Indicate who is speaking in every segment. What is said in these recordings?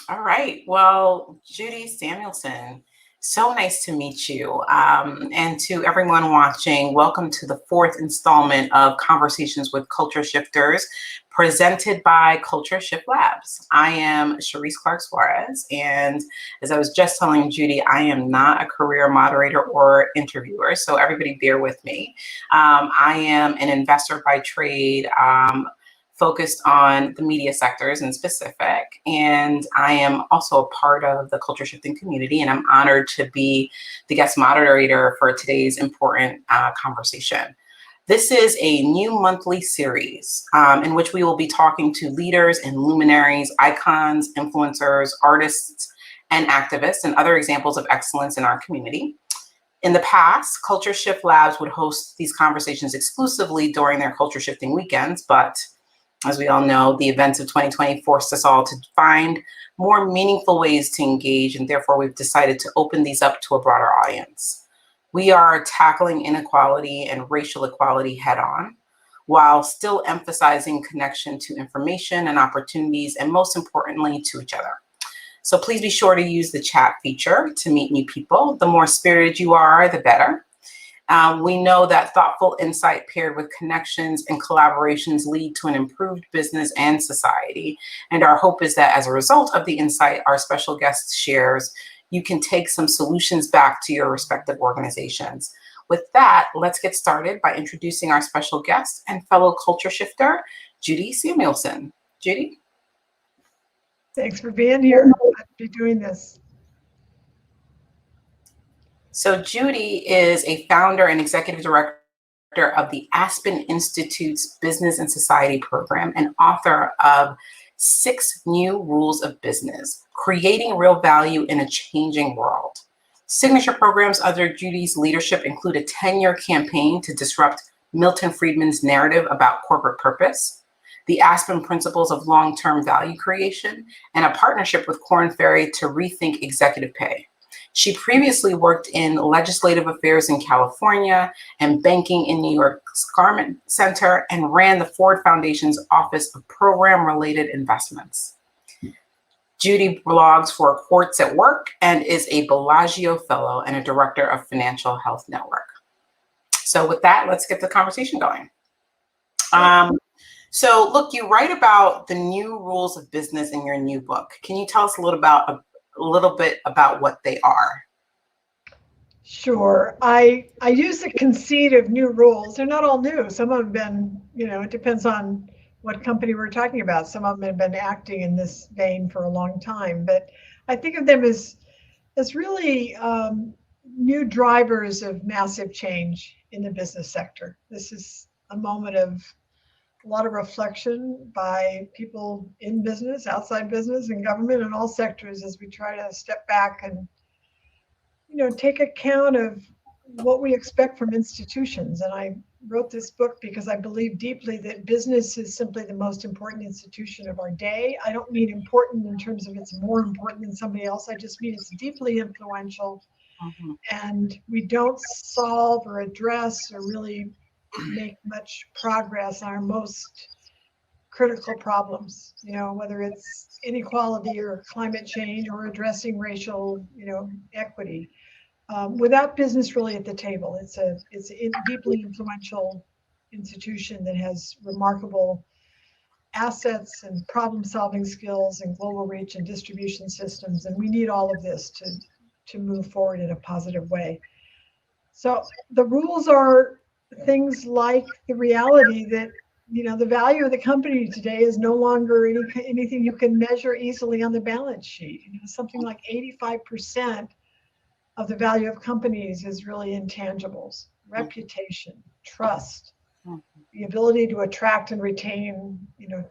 Speaker 1: All right. Well, Judy Samuelson, so nice to meet you. And to everyone watching, welcome to the fourth installment of Conversations with Culture Shifters, presented by Culture Shift Labs. I am Sharice Clark Suarez, and as I was just telling Judy, I am not a career moderator or interviewer, so everybody bear with me. I am an investor by trade. Focused on the media sectors in specific. And I am also a part of the culture shifting community, and I'm honored to be the guest moderator for today's important conversation. This is a new monthly series in which we will be talking to leaders and luminaries, icons, influencers, artists, and activists, and other examples of excellence in our community. In the past, Culture Shift Labs would host these conversations exclusively during their culture shifting weekends, but as we all know, the events of 2020 forced us all to find more meaningful ways to engage, and therefore we've decided to open these up to a broader audience. We are tackling inequality and racial equality head on, while still emphasizing connection to information and opportunities, and most importantly, to each other. So please be sure to use the chat feature to meet new people. The more spirited you are, the better. We know that thoughtful insight paired with connections and collaborations lead to an improved business and society. And our hope is that as a result of the insight our special guest shares, you can take some solutions back to your respective organizations. With that, let's get started by introducing our special guest and fellow culture shifter, Judy Samuelson. Judy?
Speaker 2: Thanks for being here. I'd be doing this.
Speaker 1: So Judy is a founder and executive director of the Aspen Institute's Business and Society program and author of 6 New Rules of Business, Creating Real Value in a Changing World. Signature programs under Judy's leadership include a 10-year campaign to disrupt Milton Friedman's narrative about corporate purpose, the Aspen Principles of Long-Term Value Creation, and a partnership with Korn Ferry to rethink executive pay. She previously worked in legislative affairs in California and banking in New York's Garment Center and ran the Ford Foundation's Office of Program-Related Investments. Judy blogs for Quartz at Work and is a Bellagio Fellow and a Director of Financial Health Network. So with that, let's get the conversation going. So look, you write about the new rules of business in your new book. Can you tell us a little bit about what they are?
Speaker 2: Sure. I use the conceit of new rules. They're not all new. Some of them have been, it depends on what company we're talking about. Some of them have been acting in this vein for a long time. But I think of them as really new drivers of massive change in the business sector. This is a moment of a lot of reflection by people in business, outside business, and government, and all sectors as we try to step back and take account of what we expect from institutions. And I wrote this book because I believe deeply that business is simply the most important institution of our day. I don't mean important in terms of it's more important than somebody else. I just mean it's deeply influential. Mm-hmm. And we don't solve or address or really make much progress on our most critical problems, whether it's inequality or climate change or addressing racial, equity. Without business really at the table. It's a deeply influential institution that has remarkable assets and problem-solving skills and global reach and distribution systems, and we need all of this to move forward in a positive way. So the rules are things like the reality that the value of the company today is no longer anything you can measure easily on the balance sheet. Something like 85% of the value of companies is really intangibles: reputation, trust, the ability to attract and retain,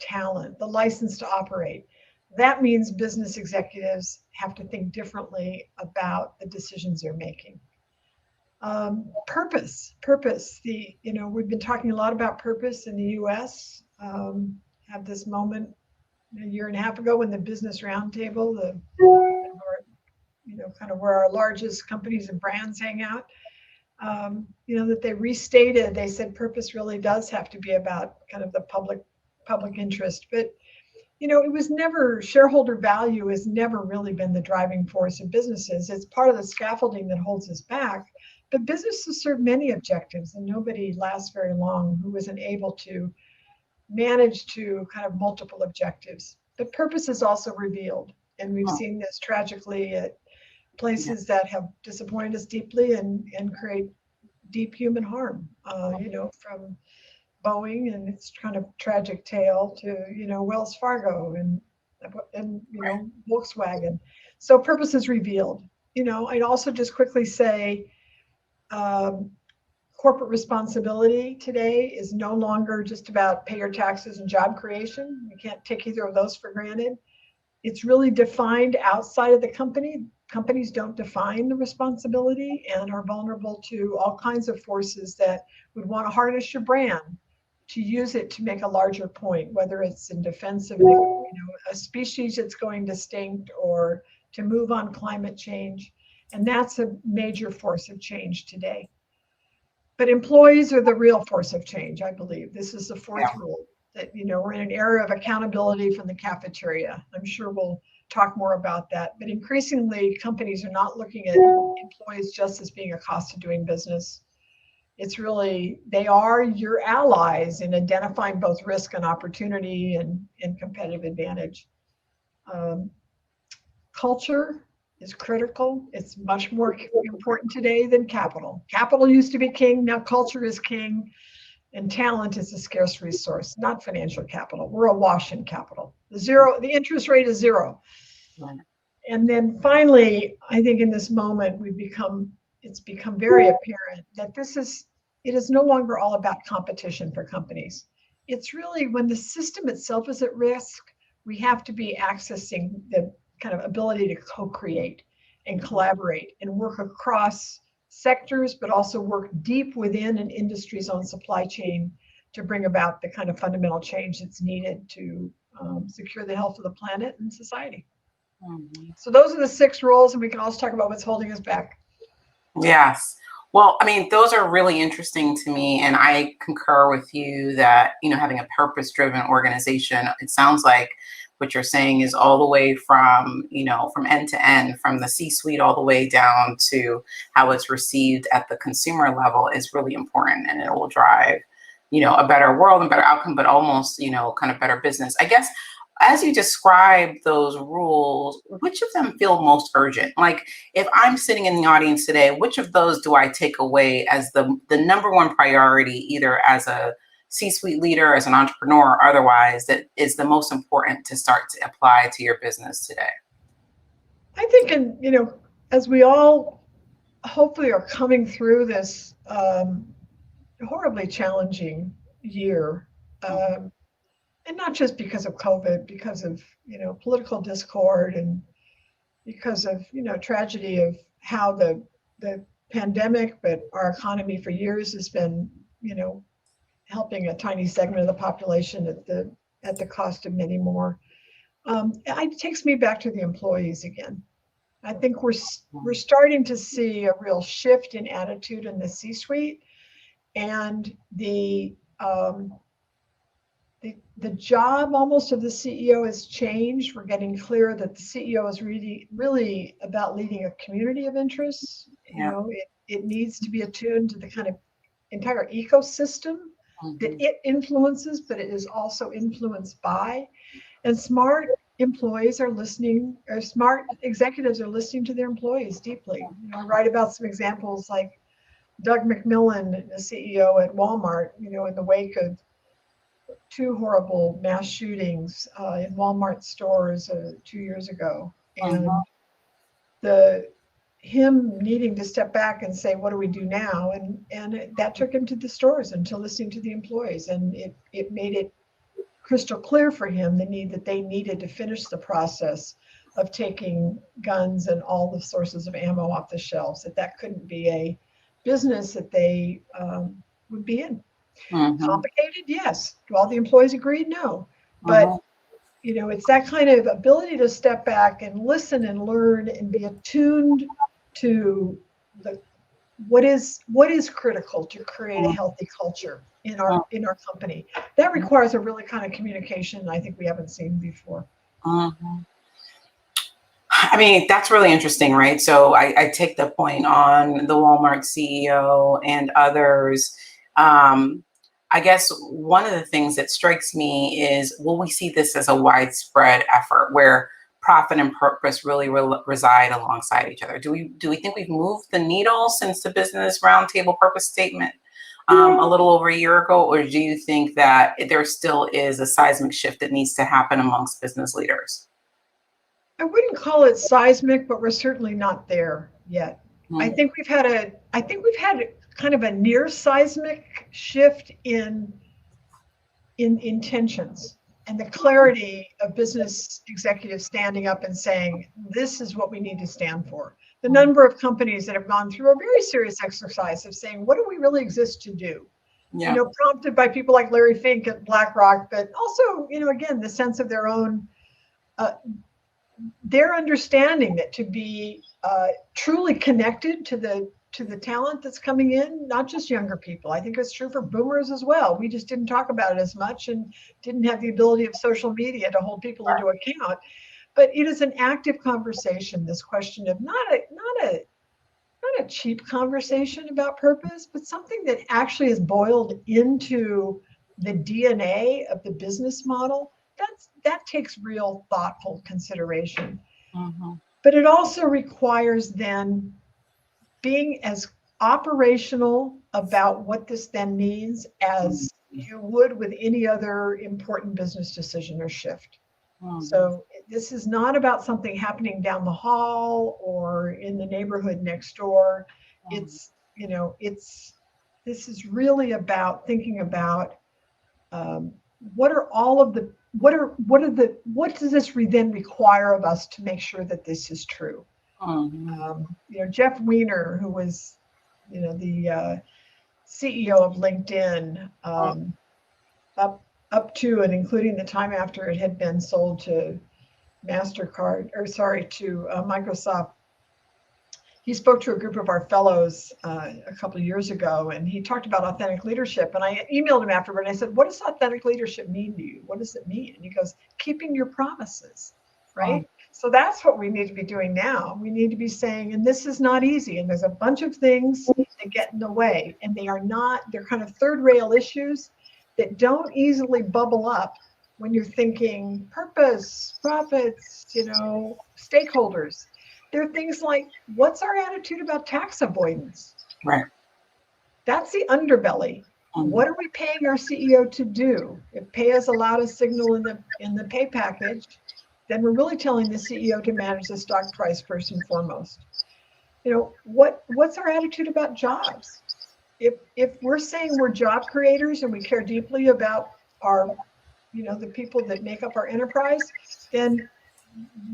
Speaker 2: talent, the license to operate. That means business executives have to think differently about the decisions they're making. Purpose. We've been talking a lot about purpose in the U.S. Have this moment a year and a half ago when the Business Roundtable, kind of where our largest companies and brands hang out, that they restated. They said purpose really does have to be about kind of the public interest. But it was never, shareholder value has never really been the driving force of businesses. It's part of the scaffolding that holds us back. But businesses serve many objectives, and nobody lasts very long who isn't able to manage to kind of multiple objectives. But purpose is also revealed. And we've seen this tragically at places that have disappointed us deeply and create deep human harm, from Boeing and its kind of tragic tale to, Wells Fargo and Volkswagen. So purpose is revealed. I'd also just quickly say um, corporate responsibility today is no longer just about pay your taxes and job creation. You can't take either of those for granted. It's really defined outside of the company. Companies don't define the responsibility and are vulnerable to all kinds of forces that would want to harness your brand to use it to make a larger point, whether it's in defense of a species that's going extinct or to move on climate change. And that's a major force of change today. But employees are the real force of change, I believe. This is the fourth rule, that we're in an era of accountability from the cafeteria. I'm sure we'll talk more about that. But increasingly, companies are not looking at employees just as being a cost of doing business. It's really, they are your allies in identifying both risk and opportunity and competitive advantage. Culture is critical. It's much more important today than capital. Capital used to be king, now culture is king, and talent is a scarce resource, not financial capital. We're awash in capital. The interest rate is zero. Right. And then finally, I think in this moment, it's become very apparent that it is no longer all about competition for companies. It's really when the system itself is at risk, we have to be accessing the kind of ability to co-create and collaborate and work across sectors, but also work deep within an industry's own supply chain to bring about the kind of fundamental change that's needed to secure the health of the planet and society. Mm-hmm. So those are the 6 rules, and we can also talk about what's holding us back.
Speaker 1: Yes. Well, I mean, those are really interesting to me, and I concur with you that, having a purpose-driven organization, it sounds like what you're saying is all the way from, from end to end, from the C-suite all the way down to how it's received at the consumer level is really important, and it will drive, a better world and better outcome, but almost, kind of better business. I guess as you describe those rules, which of them feel most urgent? Like if I'm sitting in the audience today, which of those do I take away as the number one priority, either as a C-suite leader, as an entrepreneur, or otherwise, that is the most important to start to apply to your business today?
Speaker 2: I think, as we all hopefully are coming through this horribly challenging year, and not just because of COVID, because of, political discord and because of, tragedy of how the pandemic, but our economy for years has been, helping a tiny segment of the population at the cost of many more. It takes me back to the employees again. I think we're starting to see a real shift in attitude in the C-suite, and the job almost of the CEO has changed. We're getting clear that the CEO is really about leading a community of interests. Yeah. It needs to be attuned to the kind of entire ecosystem that it influences, but it is also influenced by. And smart employees are listening, or smart executives are listening to their employees deeply. I write about some examples like Doug McMillon, the CEO at Walmart, in the wake of 2 horrible mass shootings in Walmart stores 2 years ago. And him needing to step back and say, what do we do now? And that took him to the stores and to listening to the employees. And it made it crystal clear for him the need that they needed to finish the process of taking guns and all the sources of ammo off the shelves, that couldn't be a business that they would be in. Complicated? Yes. Do all the employees agree? No. But it's that kind of ability to step back and listen and learn and be attuned to what is critical to create a healthy culture in our company. That requires a really kind of communication I think we haven't seen before.
Speaker 1: Mhm. I mean, that's really interesting, right? So I take the point on the Walmart CEO and others. Um, I guess one of the things that strikes me is, will we see this as a widespread effort where profit and purpose really reside alongside each other? Do we think we've moved the needle since the Business Roundtable purpose statement a little over a year ago, or do you think that there still is a seismic shift that needs to happen amongst business leaders?
Speaker 2: I wouldn't call it seismic, but we're certainly not there yet. I
Speaker 1: Mm.
Speaker 2: think we've had kind of a near seismic shift in intentions and the clarity of business executives standing up and saying, this is what we need to stand for. The number of companies that have gone through a very serious exercise of saying, what do we really exist to do?
Speaker 1: Yeah.
Speaker 2: Prompted by people like Larry Fink at BlackRock, but also, again, the sense of their understanding that to be truly connected to the talent that's coming in, not just younger people. I think it's true for boomers as well. We just didn't talk about it as much and didn't have the ability of social media to hold people into account. But it is an active conversation, this question of not a cheap conversation about purpose, but something that actually is boiled into the DNA of the business model. That takes real thoughtful consideration.
Speaker 1: Mm-hmm.
Speaker 2: But it also requires then being as operational about what this then means as you would with any other important business decision or shift.
Speaker 1: Mm-hmm.
Speaker 2: So this is not about something happening down the hall or in the neighborhood next door. It's, this is really about thinking about what does this then require of us to make sure that this is true?
Speaker 1: Mm-hmm.
Speaker 2: Jeff Weiner, who was, the CEO of LinkedIn, up to and including the time after it had been sold to Microsoft. He spoke to a group of our fellows a couple of years ago, and he talked about authentic leadership. And I emailed him afterward, and I said, what does authentic leadership mean to you? What does it mean? And he goes, keeping your promises, right? So that's what we need to be doing now. We need to be saying, and this is not easy, and there's a bunch of things that get in the way, and they're kind of third rail issues that don't easily bubble up when you're thinking purpose, profits, stakeholders. There are things like, what's our attitude about tax avoidance?
Speaker 1: Right.
Speaker 2: That's the underbelly. Mm-hmm. What are we paying our CEO to do? If pay as allowed a signal in the pay package, then we're really telling the CEO to manage the stock price first and foremost. What's our attitude about jobs? If we're saying we're job creators and we care deeply about our, the people that make up our enterprise, then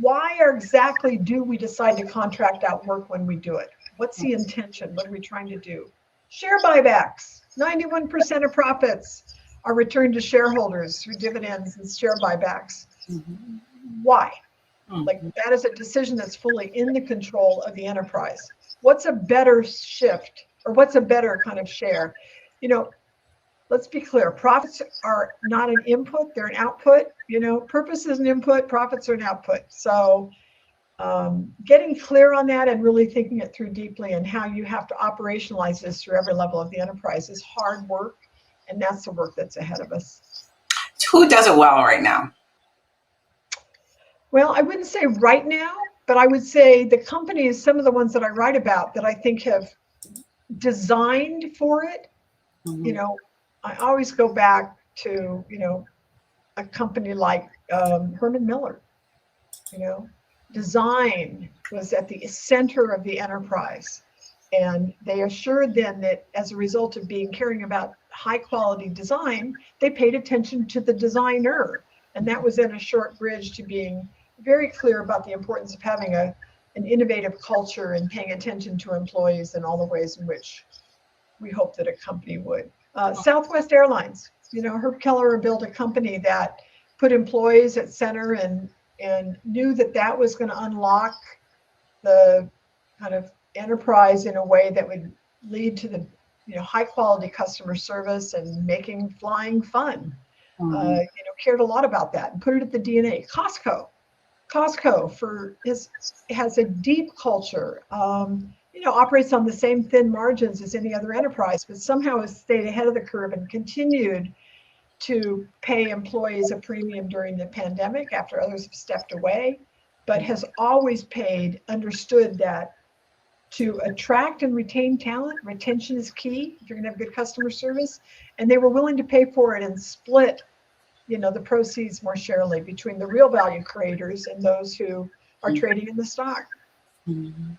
Speaker 2: why exactly do we decide to contract out work when we do it? What's the intention? What are we trying to do? Share buybacks. 91% of profits are returned to shareholders through dividends and share buybacks. Mm-hmm. Why? Mm-hmm. Like, that is a decision that's fully in the control of the enterprise. What's a better shift, or what's a better kind of share? Let's be clear. Profits are not an input, they're an output. Purpose is an input, profits are an output. So getting clear on that and really thinking it through deeply and how you have to operationalize this through every level of the enterprise is hard work. And that's the work that's ahead of us.
Speaker 1: Who does it well right now?
Speaker 2: Well, I wouldn't say right now, but I would say the companies, some of the ones that I write about that I think have designed for it, mm-hmm. I always go back to, a company like Herman Miller. Design was at the center of the enterprise. And they assured them that as a result of caring about high quality design, they paid attention to the designer. And that was then a short bridge to being very clear about the importance of having an innovative culture and paying attention to employees in all the ways in which we hope that a company would. Southwest Airlines, Herb Kelleher built a company that put employees at center and knew that was going to unlock the kind of enterprise in a way that would lead to the high quality customer service and making flying fun.
Speaker 1: Mhm.
Speaker 2: Cared a lot about that and put it at the DNA. Costco has a deep culture. Operates on the same thin margins as any other enterprise, but somehow has stayed ahead of the curve and continued to pay employees a premium during the pandemic after others have stepped away, but has always understood that to attract and retain talent, retention is key if you're going to have good customer service. And they were willing to pay for it and split, the proceeds more sharely between the real value creators and those who are trading in the stock.
Speaker 1: Mhm.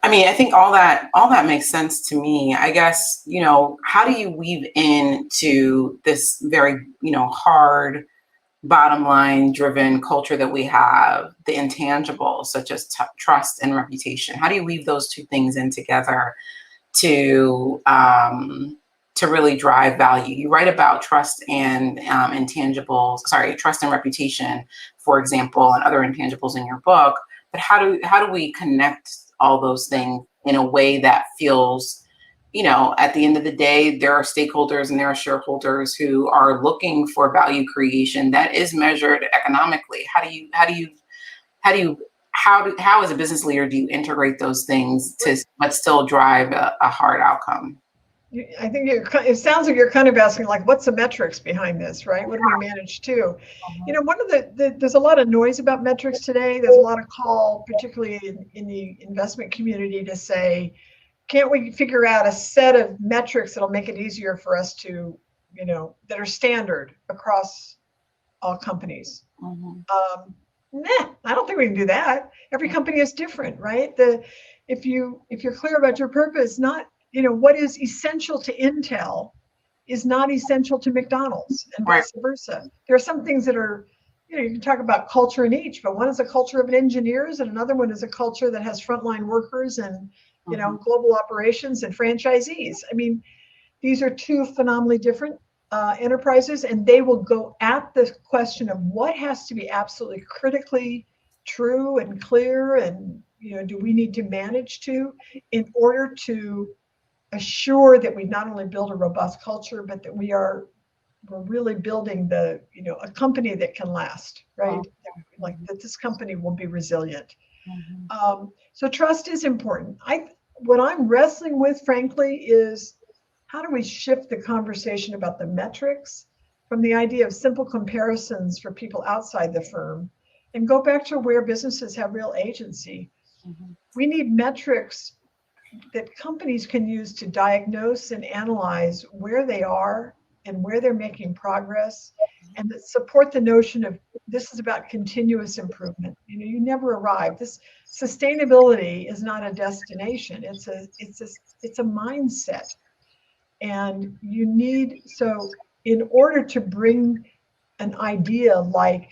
Speaker 1: I mean, I think all that makes sense to me. I guess, how do you weave into this very, hard bottom line driven culture that we have, the intangibles such as trust and reputation? How do you weave those two things in together to really drive value? You write about trust and trust and reputation, for example, and other intangibles in your book. But how do we connect all those things in a way that feels, at the end of the day, there are stakeholders and there are shareholders who are looking for value creation that is measured economically? How as a business leader do you integrate those things but still drive a hard outcome?
Speaker 2: I think it sounds like you're kind of asking, like, what's the metrics behind this, right? What do we manage to? One of there's a lot of noise about metrics today. There's a lot of call, particularly in the investment community, to say, can't we figure out a set of metrics that'll make it easier for us to, that are standard across all companies? Nah, I don't think we can do that. Every company is different, right? If you're clear about your purpose, not what is essential to Intel is not essential to McDonald's, and
Speaker 1: Right.
Speaker 2: vice versa. There are some things that are, you can talk about culture in each, but one is a culture of engineers and another one is a culture that has frontline workers and, global operations and franchisees. I mean, these are two phenomenally different enterprises, and they will go at the question of what has to be absolutely critically true and clear, and, do we need to manage to, in order to assure that we not only build a robust culture, but that we're really building a company that can last, right? Like that this company will be resilient. So trust is important. What I'm wrestling with, frankly, is how do we shift the conversation about the metrics from the idea of simple comparisons for people outside the firm and go back to where businesses have real agency. We need metrics that companies can use to diagnose and analyze where they are and where they're making progress, and that support the notion of this is about continuous improvement. You never arrive. This sustainability is not a destination. It's a mindset. And so in order to bring an idea like,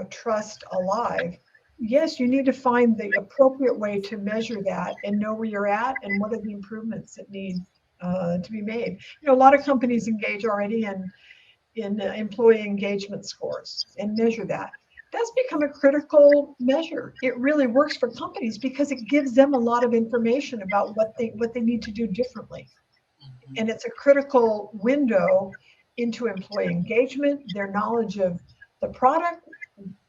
Speaker 2: trust alive, yes, you need to find the appropriate way to measure that and know where you're at and what are the improvements that need to be made. A lot of companies engage already in employee engagement scores and measure that. That's become a critical measure. It really works for companies because it gives them a lot of information about what they need to do differently. And it's a critical window into employee engagement, their knowledge of the product.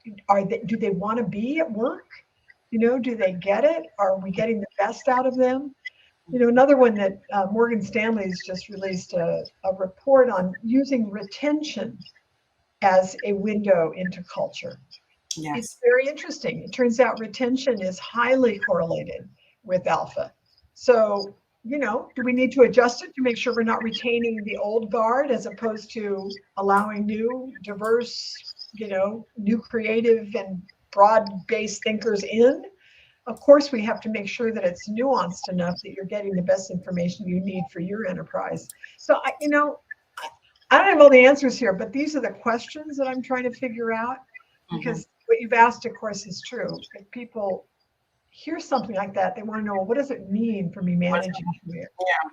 Speaker 2: Do they want to be at work? Do they get it? Are we getting the best out of them? Another one that Morgan Stanley's just released a report on using retention as a window into culture.
Speaker 1: Yes.
Speaker 2: It's very interesting. It turns out retention is highly correlated with alpha. So, do we need to adjust it to make sure we're not retaining the old guard as opposed to allowing new, diverse, new creative and broad-based thinkers in? Of course, we have to make sure that it's nuanced enough that you're getting the best information you need for your enterprise. So, I don't have all the answers here, but these are the questions that I'm trying to figure out, because what you've asked, of course, is true. If people hear something like that, they want to know, well, what does it mean for me managing here?
Speaker 1: Yeah.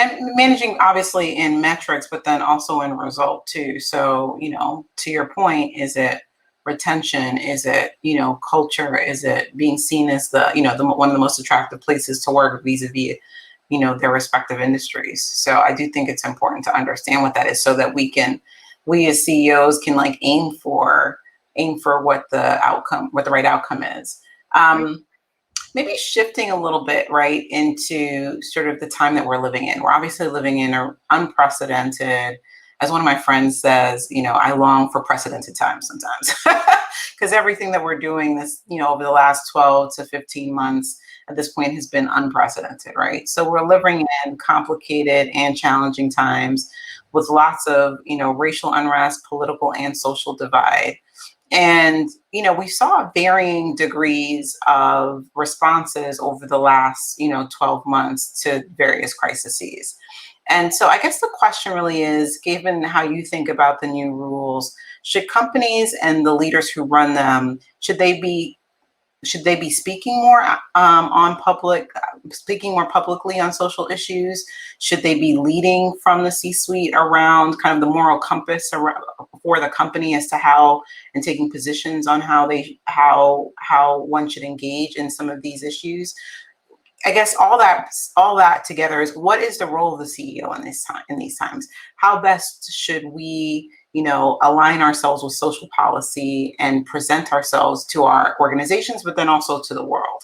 Speaker 1: And managing obviously in metrics, but then also in result too. So, to your point, is it retention? Is it, culture? Is it being seen as the one of the most attractive places to work vis-a-vis, their respective industries. So I do think it's important to understand what that is, so that we as CEOs can like aim for what the right outcome is. Maybe shifting a little bit, right, into sort of the time that we're living in. We're obviously living in an unprecedented, as one of my friends says, I long for precedented times sometimes, because everything that we're doing this, over the last 12 to 15 months at this point has been unprecedented, right? So we're living in complicated and challenging times with lots of, racial unrest, political and social divide. And, we saw varying degrees of responses over the last, 12 months to various crises. And so I guess the question really is, given how you think about the new rules, should companies and the leaders who run them, should they be speaking more speaking more publicly on social issues? Should they be leading from the C-suite around kind of the moral compass for the company as to how, and taking positions on how one should engage in some of these issues? I guess all that together is, what is the role of the CEO in these times? How best should we, align ourselves with social policy and present ourselves to our organizations, but then also to the world?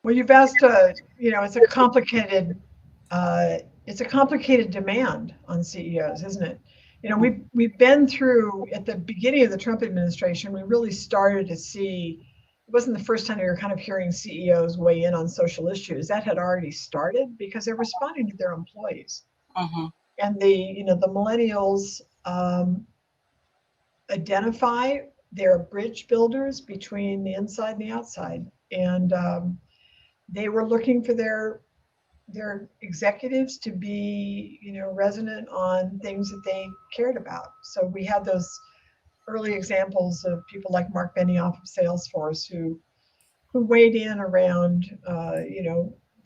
Speaker 2: Well, you've asked, it's a complicated demand on CEOs, isn't it? We've been through, at the beginning of the Trump administration, we really started to see, it wasn't the first time we were kind of hearing CEOs weigh in on social issues. That had already started because they're responding to their employees. Mm-hmm. And the millennials identify, they're bridge builders between the inside and the outside. And they were looking for their executives to be, resonant on things that they cared about. So we had those early examples of people like Mark Benioff of Salesforce who weighed in around,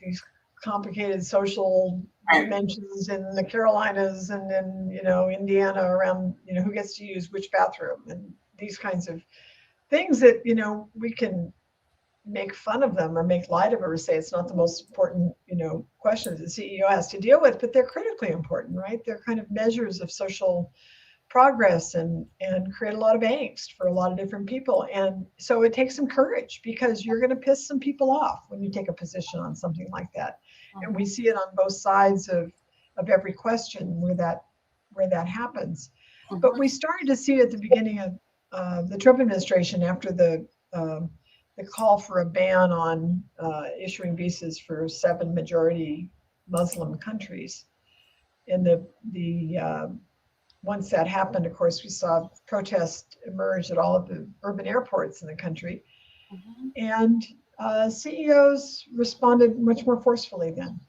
Speaker 2: these complicated social dimensions in the Carolinas and in, Indiana around, who gets to use which bathroom and these kinds of things that, we can make fun of them or make light of it or say it's not the most important, questions the CEO has to deal with, but they're critically important, right? They're kind of measures of social progress and create a lot of angst for a lot of different people. And so it takes some courage, because you're going to piss some people off when you take a position on something like that. Mm-hmm. And we see it on both sides of every question where that happens. Mm-hmm. But we started to see at the beginning of the Trump administration, after the call for a ban on issuing visas for 7 majority Muslim countries. And once that happened, of course, we saw protests emerge at all of the urban airports in the country. Mm-hmm. And CEOs responded much more forcefully then.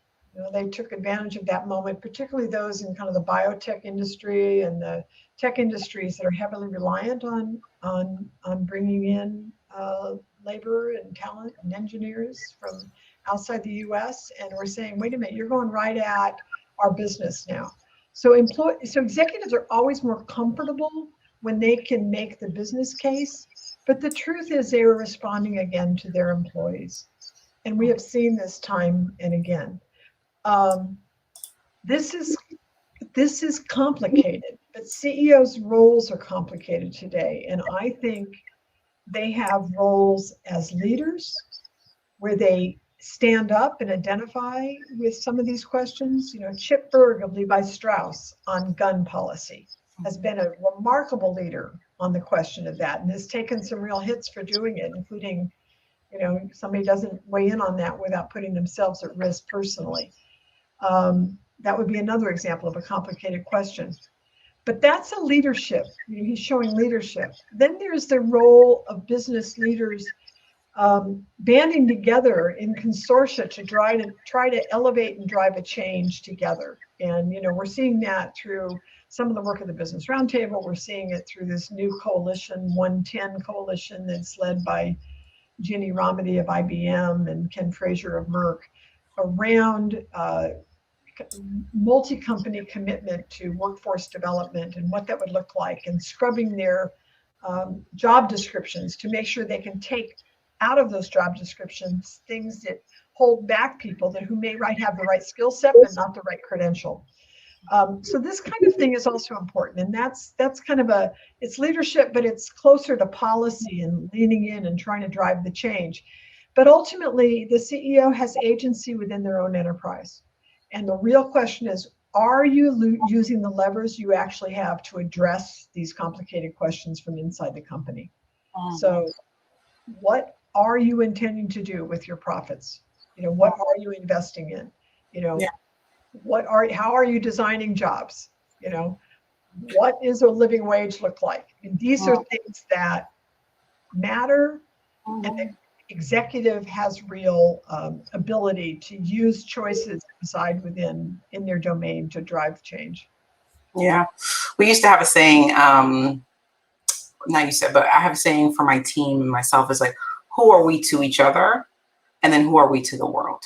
Speaker 2: They took advantage of that moment, particularly those in kind of the biotech industry and the tech industries that are heavily reliant on bringing in labor and talent and engineers from outside the US. And we're saying, wait a minute, you're going right at our business now. So executives are always more comfortable when they can make the business case. But the truth is they were responding again to their employees. And we have seen this time and again. This is complicated, but CEOs' roles are complicated today. And I think they have roles as leaders where they stand up and identify with some of these questions. Chip Bergh of Levi Strauss on gun policy has been a remarkable leader on the question of that, and has taken some real hits for doing it, including, somebody doesn't weigh in on that without putting themselves at risk personally. That would be another example of a complicated question. But that's a leadership. He's showing leadership. Then there's the role of business leaders banding together in consortia to try to elevate and drive a change together. And we're seeing that through some of the work of the Business Roundtable. We're seeing it through this new coalition, 110 coalition, that's led by Ginny Rometty of IBM and Ken Frazier of Merck, around multi-company commitment to workforce development and what that would look like, and scrubbing their job descriptions to make sure they can take out of those job descriptions things that hold back people who may have the right skill set but not the right credential. So this kind of thing is also important, and that's kind of it's leadership, but it's closer to policy and leaning in and trying to drive the change. But ultimately, the CEO has agency within their own enterprise, and the real question is, are you using the levers you actually have to address these complicated questions from inside the company? So, what are you intending to do with your profits? What are you investing in?
Speaker 1: Yeah.
Speaker 2: How are you designing jobs? What is a living wage look like? And these are things that matter, and the executive has real ability to use choices inside in their domain to drive change.
Speaker 1: Yeah. We used to have a saying, not you said, but I have a saying for my team and myself is like, who are we to each other? And then who are we to the world?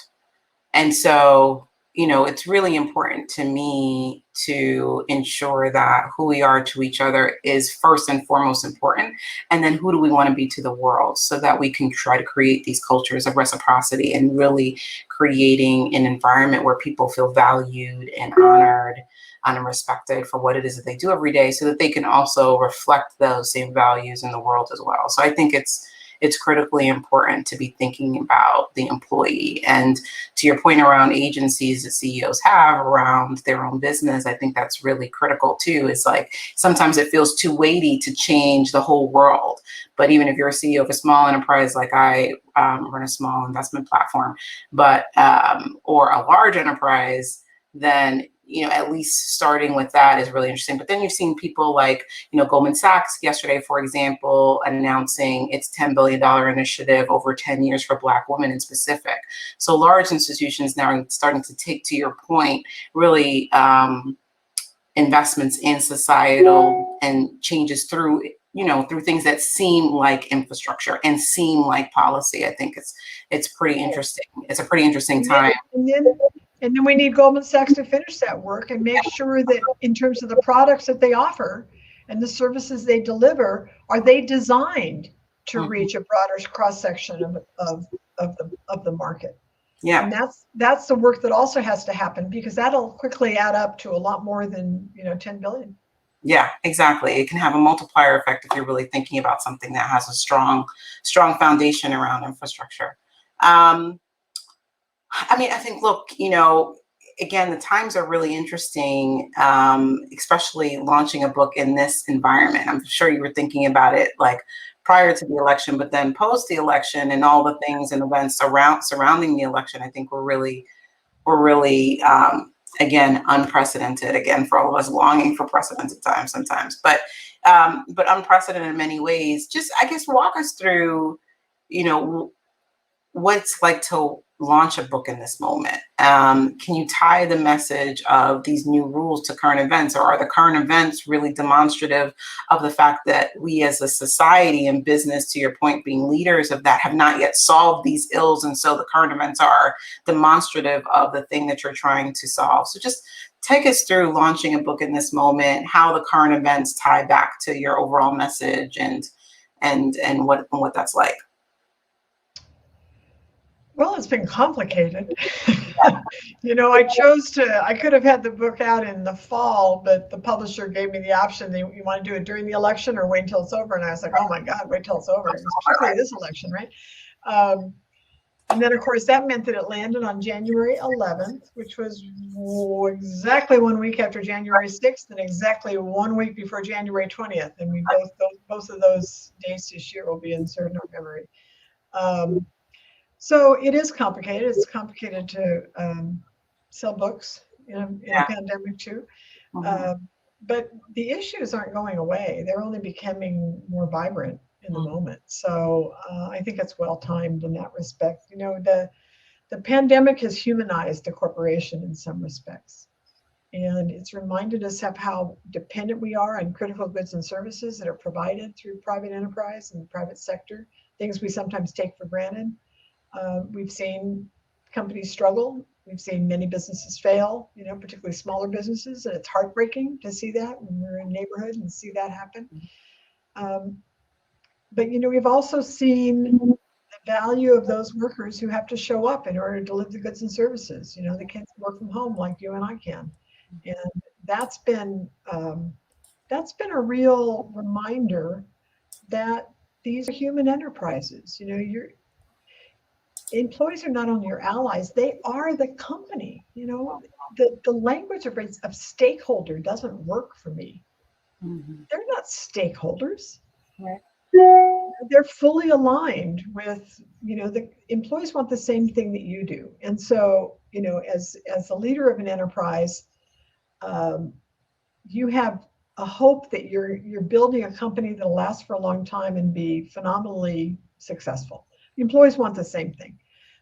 Speaker 1: And so, it's really important to me to ensure that who we are to each other is first and foremost important. And then who do we want to be to the world, so that we can try to create these cultures of reciprocity and really creating an environment where people feel valued and honored and respected for what it is that they do every day, so that they can also reflect those same values in the world as well. So I think it's critically important to be thinking about the employee. And to your point around agencies that CEOs have around their own business, I think that's really critical too. It's like sometimes it feels too weighty to change the whole world. But even if you're a CEO of a small enterprise, like I run a small investment platform, but or a large enterprise, then at least starting with that is really interesting. But then you've seen people like, Goldman Sachs yesterday, for example, announcing its $10 billion initiative over 10 years for Black women in specific. So large institutions now are starting to take, to your point, really investments in societal and changes through things that seem like infrastructure and seem like policy. I think it's pretty interesting. It's a pretty interesting time.
Speaker 2: And then we need Goldman Sachs to finish that work and make sure that in terms of the products that they offer and the services they deliver, are they designed to reach a broader cross section of the market?
Speaker 1: Yeah.
Speaker 2: And that's the work that also has to happen, because that'll quickly add up to a lot more than 10 billion.
Speaker 1: Yeah, exactly. It can have a multiplier effect if you're really thinking about something that has a strong foundation around infrastructure. I think, look, again, the times are really interesting, especially launching a book in this environment. I'm sure you were thinking about it like prior to the election, but then post the election and all the things and events surrounding the election, I think were really, again, unprecedented, again, for all of us longing for precedented times sometimes, but unprecedented in many ways. Just, I guess, walk us through, what it's like to launch a book in this moment. Can you tie the message of these new rules to current events, or are the current events really demonstrative of the fact that we as a society and business, to your point, being leaders of that, have not yet solved these ills, and so the current events are demonstrative of the thing that you're trying to solve? So just take us through launching a book in this moment, how the current events tie back to your overall message, and what that's like.
Speaker 2: Well, it's been complicated. I could have had the book out in the fall, but the publisher gave me the option. You want to do it during the election or wait until it's over? And I was like, oh my God, wait till it's over, especially this election, right? And then, of course, that meant that it landed on January 11th, which was exactly 1 week after January 6th and exactly 1 week before January 20th. And both of those dates this year will be inserted in our memory. So it is complicated. It's complicated to sell books in a pandemic too. But the issues aren't going away. They're only becoming more vibrant in the moment. So I think it's well timed in that respect. The pandemic has humanized the corporation in some respects. And it's reminded us of how dependent we are on critical goods and services that are provided through private enterprise and the private sector, things we sometimes take for granted. We've seen companies struggle. We've seen many businesses fail, particularly smaller businesses. And it's heartbreaking to see that when we're in a neighborhood and see that happen. But, we've also seen the value of those workers who have to show up in order to deliver the goods and services. They can't work from home like you and I can, and that's been a real reminder that these are human enterprises. Your employees are not only your allies; they are the company. The language of stakeholder doesn't work for me.
Speaker 1: Mhm.
Speaker 2: They're not stakeholders.
Speaker 1: Right.
Speaker 2: They're fully aligned with, the employees want the same thing that you do. And so, as a leader of an enterprise, um, you have a hope that you're building a company that'll last for a long time and be phenomenally successful. The employees want the same thing.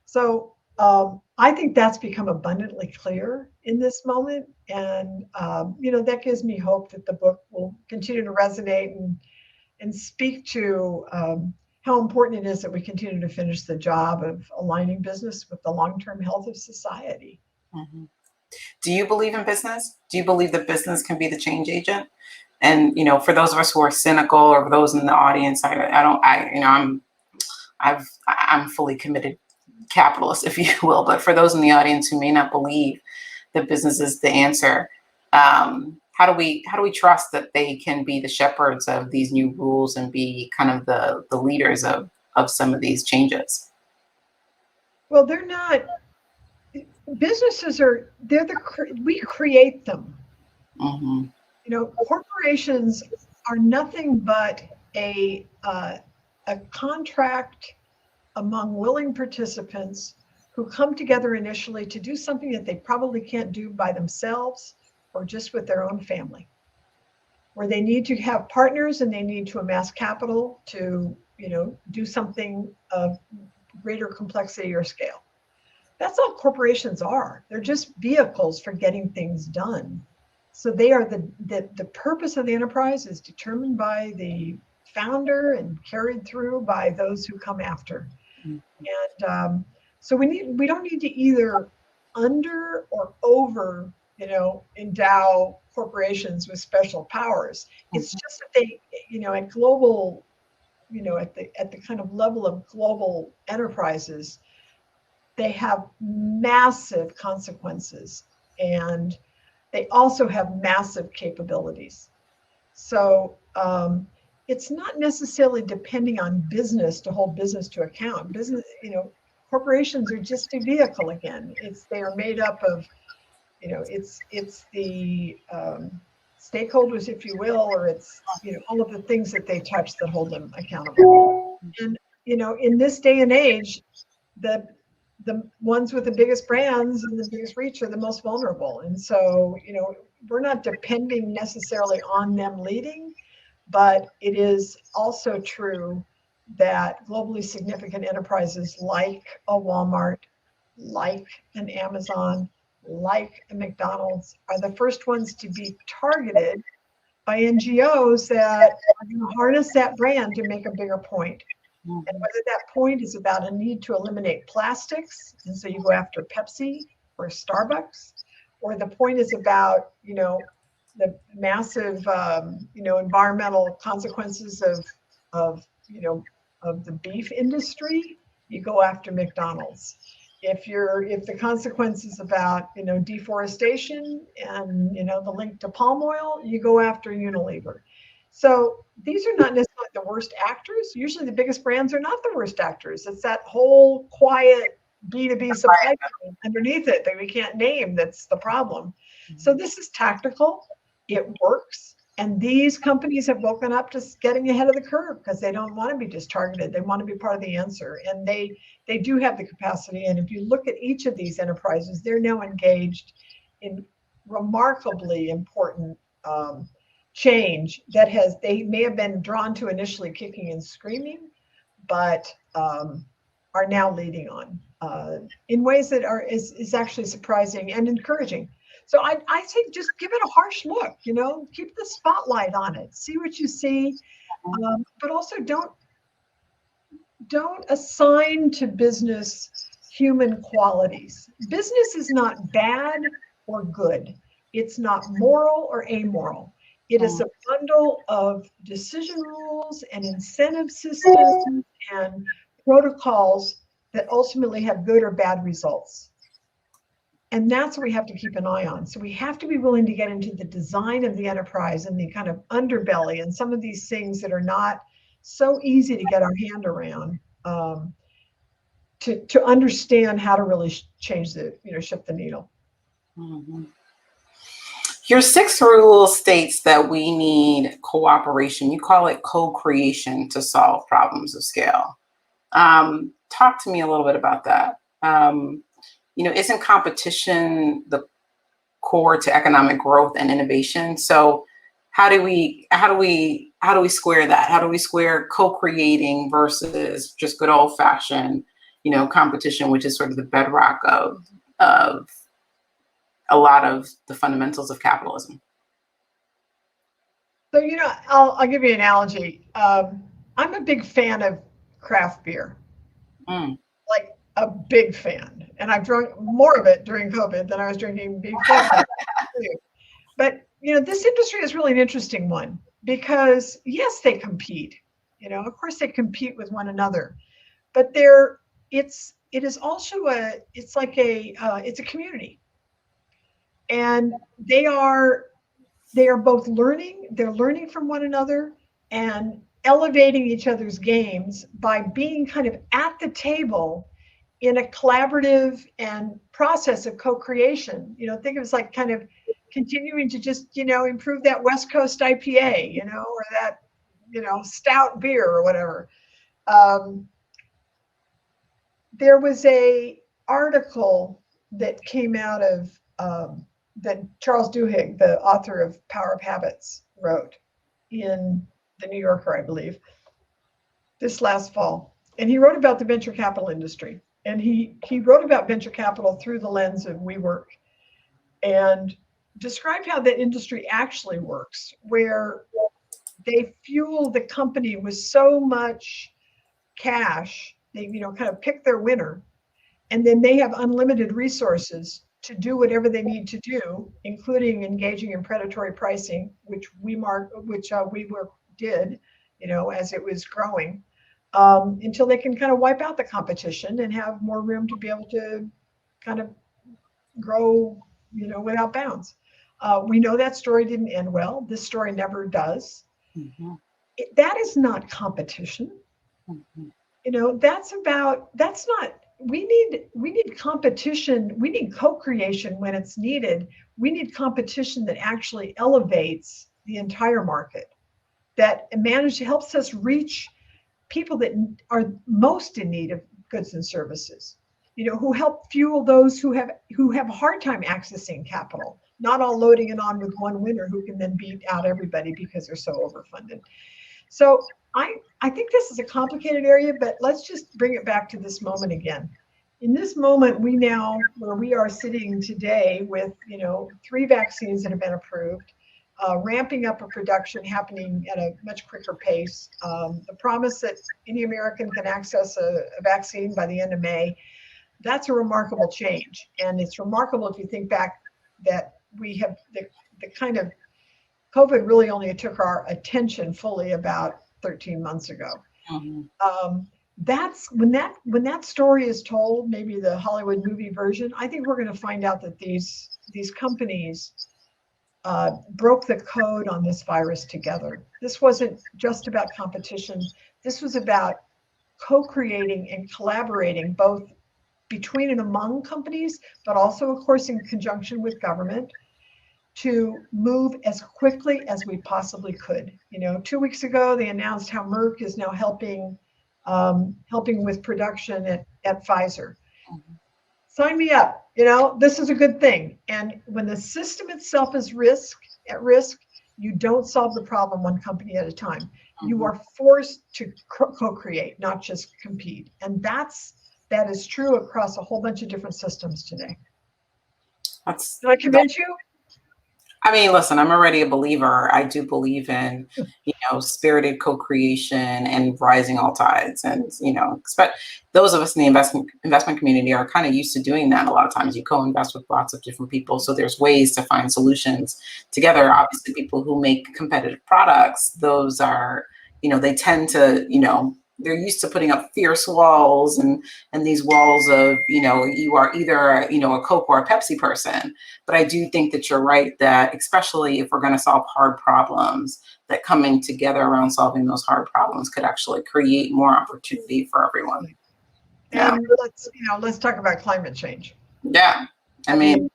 Speaker 2: So I think that's become abundantly clear in this moment. And, that gives me hope that the book will continue to resonate and speak to how important it is that we continue to finish the job of aligning business with the long-term health of society.
Speaker 1: Mhm. Do you believe in business? Do you believe that business can be the change agent? And for those of us who are cynical, or those in the audience, I don't, I'm fully committed capitalist, if you will. But for those in the audience who may not believe that business is the answer, how do we trust that they can be the shepherds of these new rules and be kind of the leaders of some of these changes?
Speaker 2: Well, they're not, businesses are, we create them.
Speaker 1: Hmm.
Speaker 2: Corporations are nothing but a contract among willing participants who come together initially to do something that they probably can't do by themselves or just with their own family, where they need to have partners and they need to amass capital to, do something of greater complexity or scale. That's all corporations are. They're just vehicles for getting things done. So they are the purpose of the enterprise is determined by the founder and carried through by those who come after. And so we don't need to either under or over, endow corporations with special powers. It's just that they, at global, at the kind of level of global enterprises, they have massive consequences and they also have massive capabilities. So it's not necessarily depending on business to hold business to account. Business, corporations are just a vehicle again. They are made up of, it's the stakeholders, if you will, or it's, all of the things that they touch that hold them accountable. And, in this day and age, the ones with the biggest brands and the biggest reach are the most vulnerable. And so, we're not depending necessarily on them leading, but it is also true that globally significant enterprises like a Walmart, like an Amazon, like a McDonald's are the first ones to be targeted by NGOs that are going to harness that brand to make a bigger point. And whether that point is about a need to eliminate plastics, and so you go after Pepsi or Starbucks, or the point is about, the massive, environmental consequences of the beef industry, you go after McDonald's. If the consequence is about, deforestation and, the link to palm oil, you go after Unilever. So these are not necessarily the worst actors. Usually the biggest brands are not the worst actors. It's that whole quiet B2B supply chain underneath it that we can't name that's the problem. So this is tactical. It works. And these companies have woken up to getting ahead of the curve because they don't want to be just targeted. They want to be part of the answer. And they do have the capacity. And if you look at each of these enterprises, they're now engaged in remarkably important change that they may have been drawn to initially kicking and screaming, but are now leading on in ways that is actually surprising and encouraging. So I think just give it a harsh look, keep the spotlight on it, see what you see, but also don't assign to business human qualities. Business is not bad or good. It's not moral or amoral. It is a bundle of decision rules and incentive systems and protocols that ultimately have good or bad results. And that's what we have to keep an eye on. So we have to be willing to get into the design of the enterprise and the kind of underbelly and some of these things that are not so easy to get our hand around, to understand how to really change shift the needle.
Speaker 1: Mm-hmm. Your sixth rule states that we need cooperation. You call it co-creation to solve problems of scale. Talk to me a little bit about that. Isn't competition the core to economic growth and innovation? So how do we square that? How do we square co-creating versus just good old fashioned, competition, which is sort of the bedrock of a lot of the fundamentals of capitalism?
Speaker 2: So, I'll give you an analogy. I'm a big fan of craft beer. Like a big fan. And I've drunk more of it during COVID than I was drinking before. But, this industry is really an interesting one because, yes, they compete. Of course they compete with one another. But it is also it's a community. And they are both learning, they're learning from one another and elevating each other's games by being kind of at the table in a collaborative and process of co-creation. Think of it as like kind of continuing to just, improve that West Coast IPA, or that, stout beer or whatever. There was a article that came out of that Charles Duhigg, the author of Power of Habits, wrote in the New Yorker, I believe, this last fall. And he wrote about the venture capital industry. And he wrote about venture capital through the lens of WeWork and described how that industry actually works, where they fuel the company with so much cash, they kind of pick their winner, and then they have unlimited resources to do whatever they need to do, including engaging in predatory pricing, which WeWork did, as it was growing, until they can kind of wipe out the competition and have more room to be able to kind of grow, without bounds. We know that story didn't end well. This story never does. Mm-hmm. That is not competition. Mm-hmm. We need competition. We need co-creation when it's needed. We need competition that actually elevates the entire market, that helps us reach people that are most in need of goods and services, who help fuel those who have a hard time accessing capital, not all loading it on with one winner who can then beat out everybody because they're so overfunded. So I think this is a complicated area, but let's just bring it back to this moment again. In this moment, where we are sitting today with, 3 vaccines that have been approved, ramping up a production happening at a much quicker pace, the promise that any American can access a vaccine by the end of May, that's a remarkable change. And it's remarkable if you think back that we have the kind of COVID really only took our attention fully about 13 months ago. Mm-hmm. That's when that story is told, maybe the Hollywood movie version, I think we're going to find out that these companies broke the code on this virus together. This wasn't just about competition. This was about co-creating and collaborating both between and among companies, but also, of course, in conjunction with government, to move as quickly as we possibly could. 2 weeks ago, they announced how Merck is now helping with production at Pfizer. Mm-hmm. Sign me up. This is a good thing. And when the system itself is at risk, you don't solve the problem one company at a time. Mm-hmm. You are forced to co-create, not just compete. And that is true across a whole bunch of different systems today. Did I convince you?
Speaker 1: I mean, listen, I'm already a believer. I do believe in, spirited co-creation and rising all tides. And, expect those of us in the investment community are kind of used to doing that. A lot of times you co-invest with lots of different people. So there's ways to find solutions together. Obviously, people who make competitive products, those are, they tend to, they're used to putting up fierce walls and these walls of, you are either, a Coke or a Pepsi person. But I do think that you're right that especially if we're going to solve hard problems, that coming together around solving those hard problems could actually create more opportunity for everyone. Yeah.
Speaker 2: And let's talk about climate change.
Speaker 1: Yeah. I mean,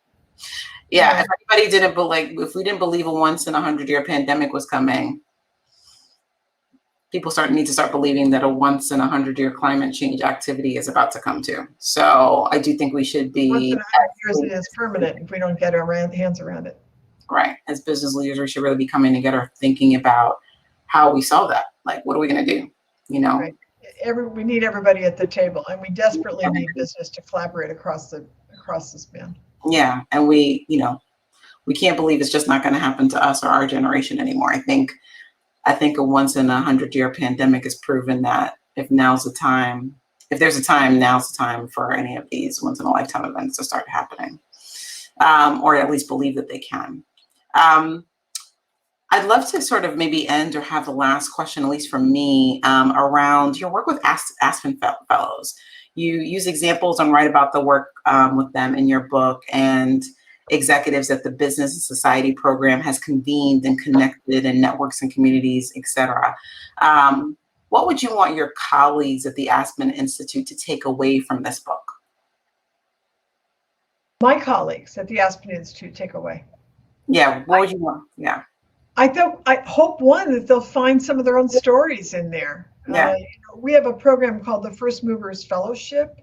Speaker 2: yeah.
Speaker 1: If anybody didn't believe, if we didn't believe a once in 100-year pandemic was coming, people need to start believing that a once in 100-year climate change activity is about to come to. So I do think we should be
Speaker 2: once in 100 years it is permanent if we don't get our hands around it.
Speaker 1: Right. As business leaders, we should really be coming together, thinking about how we solve that. Like, what are we going to do?
Speaker 2: Right. We need everybody at the table, and we desperately need business to collaborate across the span.
Speaker 1: Yeah, and we can't believe it's just not going to happen to us or our generation anymore. I think a once in 100-year pandemic has proven that if there's a time, now's the time for any of these once in a lifetime events to start happening, or at least believe that they can. I'd love to sort of maybe end or have the last question, at least from me, around your work with Aspen Fellows. You use examples and write about the work with them in your book, and executives at the Business and Society program has convened and connected in networks and communities, et cetera. What would you want your colleagues at the Aspen Institute to take away from this book?
Speaker 2: My colleagues at the Aspen Institute take away.
Speaker 1: Yeah, what would you want? Yeah.
Speaker 2: I hope that they'll find some of their own stories in there.
Speaker 1: Yeah.
Speaker 2: We have a program called the First Movers Fellowship,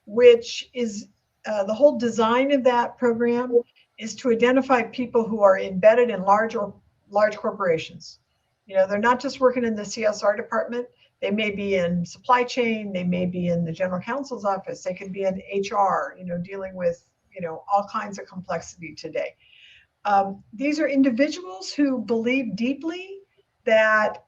Speaker 2: which is the whole design of that program is to identify people who are embedded in large corporations. They're not just working in the CSR department. They may be in supply chain. They may be in the general counsel's office. They could be in HR, dealing with, all kinds of complexity today. These are individuals who believe deeply that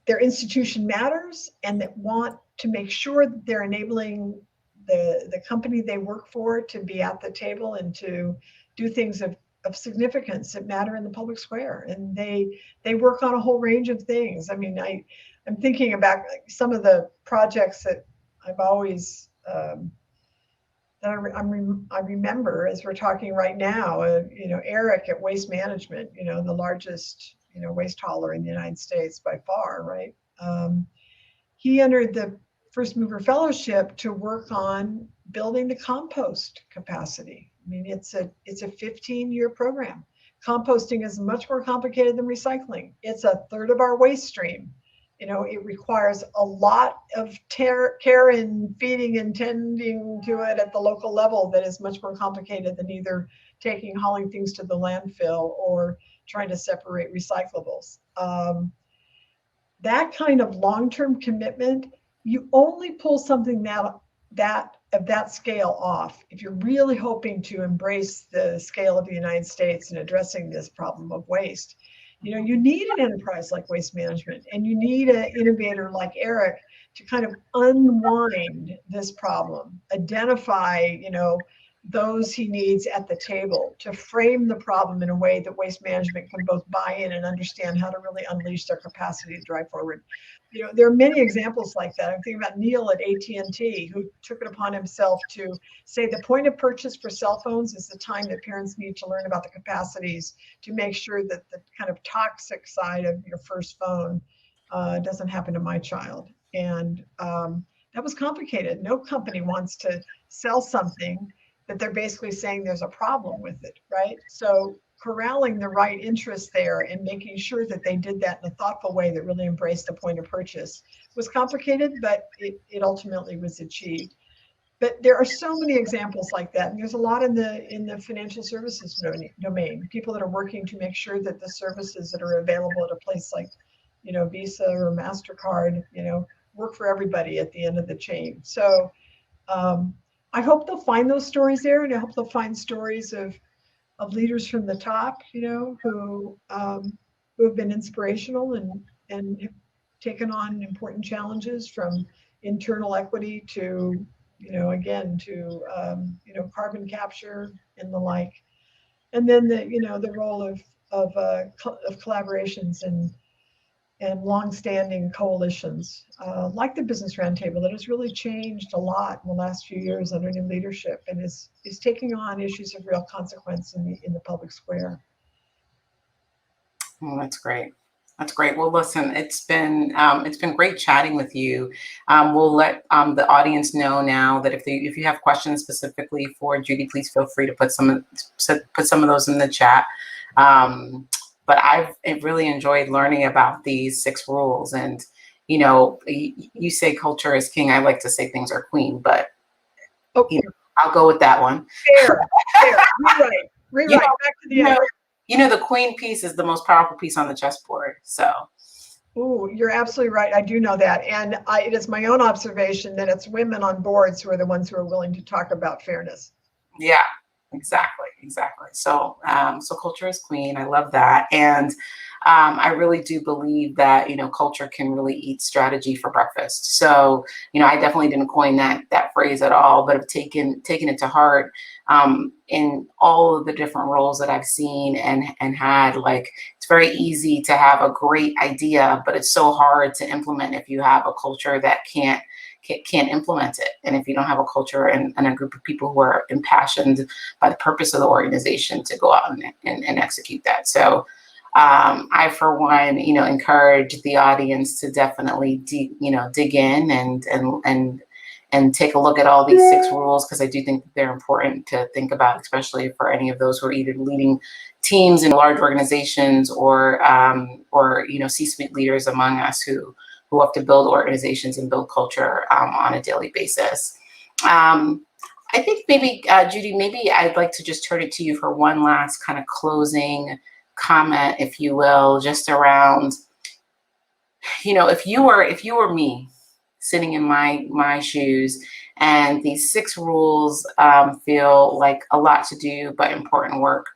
Speaker 2: their institution matters and that want to make sure that they're enabling the company they work for to be at the table and to do things of significance that matter in the public square. And they work on a whole range of things. I mean, I'm thinking about some of the projects that I've always that I remember as we're talking right now. Eric at Waste Management, the largest waste hauler in the United States by far, right? He entered the First Mover Fellowship to work on building the compost capacity. I mean, it's a 15-year program. Composting is much more complicated than recycling. It's a third of our waste stream. It requires a lot of care and feeding and tending to it at the local level that is much more complicated than either hauling things to the landfill or trying to separate recyclables. That kind of long-term commitment, you only pull something of that scale off if you're really hoping to embrace the scale of the United States in addressing this problem of waste. You need an enterprise like Waste Management, and you need an innovator like Eric to kind of unwind this problem, identify, those he needs at the table to frame the problem in a way that Waste Management can both buy in and understand how to really unleash their capacity to drive forward. There are many examples like that. I'm thinking about Neil at AT&T, who took it upon himself to say the point of purchase for cell phones is the time that parents need to learn about the capacities to make sure that the kind of toxic side of your first phone doesn't happen to my child. And that was complicated. No company wants to sell something that they're basically saying there's a problem with it, right? So corralling the right interest there and making sure that they did that in a thoughtful way that really embraced the point of purchase was complicated, but it ultimately was achieved. But there are so many examples like that, and there's a lot in the financial services domain. People that are working to make sure that the services that are available at a place like, Visa or MasterCard, work for everybody at the end of the chain. So I hope they'll find those stories there, and I hope they'll find stories of leaders from the top, who have been inspirational and have taken on important challenges, from internal equity to, again, to carbon capture and the like, and then the role of collaborations and and longstanding coalitions, like the Business Roundtable, that has really changed a lot in the last few years under new leadership, and is taking on issues of real consequence in the public square.
Speaker 1: Well, that's great. That's great. Well, listen, it's been great chatting with you. We'll let the audience know now that if you have questions specifically for Judy, please feel free to put some of those in the chat. But I've really enjoyed learning about these 6 rules. And you say culture is king. I like to say things are queen, but I'll go with that one.
Speaker 2: Fair. Rewrite. Back to the end.
Speaker 1: The queen piece is the most powerful piece on the chessboard. So.
Speaker 2: Ooh, you're absolutely right. I do know that. And it is my own observation that it's women on boards who are the ones who are willing to talk about fairness.
Speaker 1: Yeah, exactly. So, culture is queen. I love that. And I really do believe that, culture can really eat strategy for breakfast. So, I definitely didn't coin that phrase at all, but have taken it to heart in all of the different roles that I've seen and had. Like, it's very easy to have a great idea, but it's so hard to implement if you have a culture that can't implement it. And if you don't have a culture and a group of people who are impassioned by the purpose of the organization to go out and execute that. So I, for one, encourage the audience to definitely dig in and take a look at all these 6 rules, because I do think that they're important to think about, especially for any of those who are either leading teams in large organizations or C-suite leaders among us who have to build organizations and build culture on a daily basis. I think maybe, Judy, maybe I'd like to just turn it to you for one last kind of closing comment, if you will, just around, if you were me sitting in my shoes, and these 6 rules feel like a lot to do, but important work,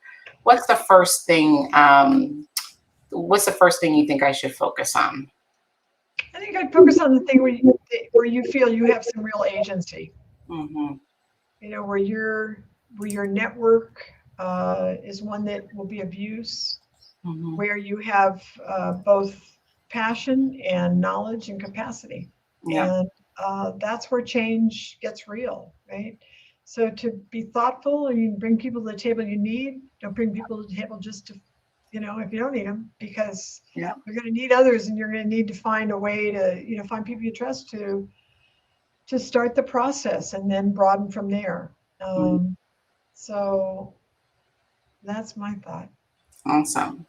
Speaker 1: what's the first thing you think I should focus on?
Speaker 2: I think I'd focus on the thing where you feel you have some real agency.
Speaker 1: Mm-hmm.
Speaker 2: Where your network is one that will be of use,
Speaker 1: Mm-hmm.
Speaker 2: where you have both passion and knowledge and capacity.
Speaker 1: Yeah.
Speaker 2: And that's where change gets real, right? So to be thoughtful and bring people to the table you need. Don't bring people to the table just to, if you don't need them, because you're going to need others, and you're going to need to find a way to, find people you trust to start the process and then broaden from there. So that's my thought.
Speaker 1: Awesome.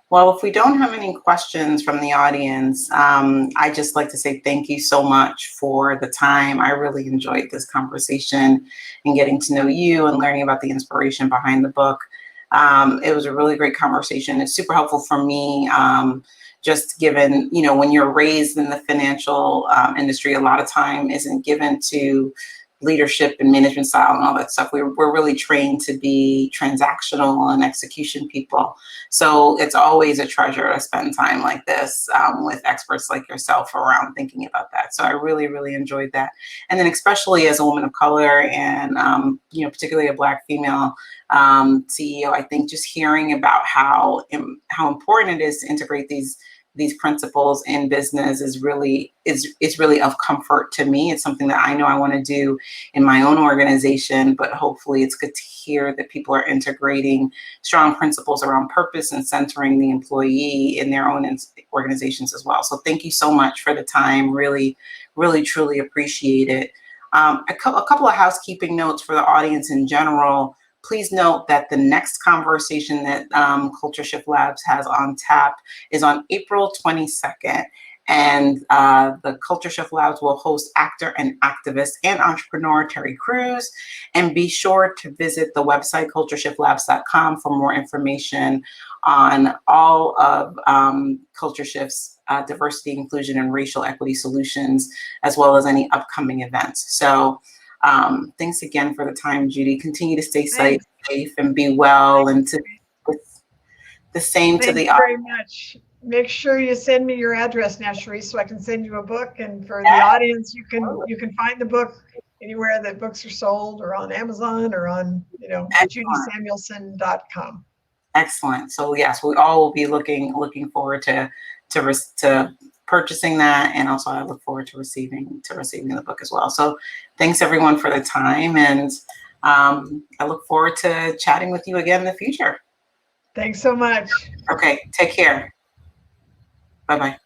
Speaker 1: Well, if we don't have any questions from the audience, I just like to say thank you so much for the time. I really enjoyed this conversation and getting to know you and learning about the inspiration behind the book. It was a really great conversation. It's super helpful for me, just given, when you're raised in the financial industry, a lot of time isn't given to leadership and management style and all that stuff. We're really trained to be transactional and execution people. So it's always a treasure to spend time like this with experts like yourself around thinking about that. So I really, really enjoyed that. And then especially as a woman of color and, particularly a Black female CEO, I think just hearing about how important it is to integrate these principles in business is really of comfort to me. It's something that I know I want to do in my own organization, but hopefully it's good to hear that people are integrating strong principles around purpose and centering the employee in their own organizations as well. So thank you so much for the time. Really, really, truly appreciate it. A couple of housekeeping notes for the audience in general. Please note that the next conversation that Culture Shift Labs has on tap is on April 22nd. And the Culture Shift Labs will host actor and activist and entrepreneur Terry Crews. And be sure to visit the website cultureshiftlabs.com for more information on all of Culture Shift's diversity, inclusion, and racial equity solutions, as well as any upcoming events. So thanks again for the time, Judy. Continue to stay safe and be well, and to the same to the
Speaker 2: audience. Thank you very much. Make sure you send me your address now, Cherise, so I can send you a book. And for the audience, you can find the book anywhere that books are sold, or on Amazon, or on JudySamuelson.com.
Speaker 1: Excellent. So yes, we all will be looking forward to to purchasing that, and also I look forward to receiving the book as well. So thanks everyone for the time, and I look forward to chatting with you again in the future.
Speaker 2: Thanks so much.
Speaker 1: Okay, take care. Bye-bye.